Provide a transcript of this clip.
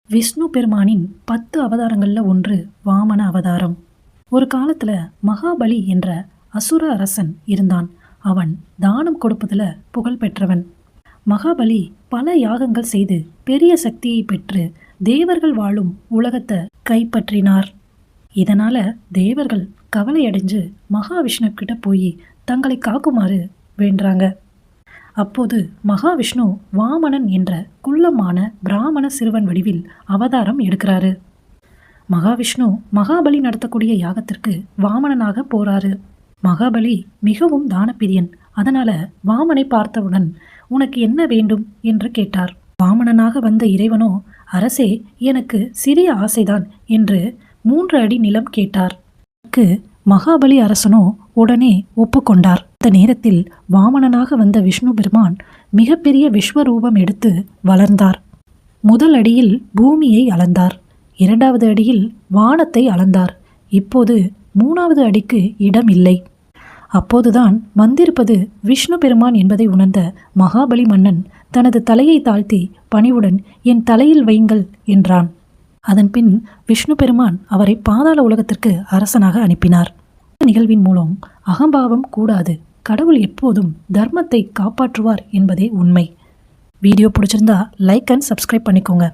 விஷ்ணு பெருமானின் 10 அவதாரங்களில் ஒன்று வாமன அவதாரம். ஒரு காலத்தில் மகாபலி என்ற அசுர அரசன் இருந்தான். அவன் தானம் கொடுப்பதில் புகழ் பெற்றவன். மகாபலி பல யாகங்கள் செய்து பெரிய சக்தியை பெற்று தேவர்கள் வாழும் உலகத்தை கைப்பற்றினார். இதனால தேவர்கள் கவலையடைஞ்சு மகாவிஷ்ணு கிட்ட போய் தங்களை காக்குமாறு வேண்டாங்க. அப்போது மகாவிஷ்ணு வாமனன் என்ற குள்ளமான பிராமண சிறுவன் வடிவில் அவதாரம் எடுக்கிறாரு. மகாவிஷ்ணு மகாபலி நடத்தக்கூடிய யாகத்திற்கு வாமனனாக போறாரு. மகாபலி மிகவும் தானப்பிரியன். அதனால வாமனை பார்த்தவுடன் உனக்கு என்ன வேண்டும் என்று கேட்டார். வாமனனாக வந்த இறைவனோ, அரசே, எனக்கு சிறிய ஆசைதான் என்று 3 அடி நிலம் கேட்டார். மகாபலி அரசனோ உடனே ஒப்புக்கொண்டார். அந்த நேரத்தில் வாமனனாக வந்த விஷ்ணு பெருமான் மிகப்பெரிய விஸ்வரூபம் எடுத்து வளர்ந்தார். முதல் அடியில் பூமியை அளந்தார். 2வது அடியில் வானத்தை அளந்தார். இப்போது 3வது அடிக்கு இடம் இல்லை. அப்போதுதான் வந்திருப்பது விஷ்ணு பெருமான் என்பதை உணர்ந்த மகாபலி மன்னன் தனது தலையை தாழ்த்தி பணிவுடன் என் தலையில் வையுங்கள் என்றான். அதன்பின் விஷ்ணு பெருமான் அவரை பாதாள உலகத்திற்கு அரசனாக அனுப்பினார். இந்த நிகழ்வின் மூலம் அகம்பாவம் கூடாது, கடவுள் எப்போதும் தர்மத்தை காப்பாற்றுவார் என்பதே உண்மை. வீடியோ பிடிச்சிருந்தா லைக் அண்ட் சப்ஸ்கிரைப் பண்ணிக்கோங்க.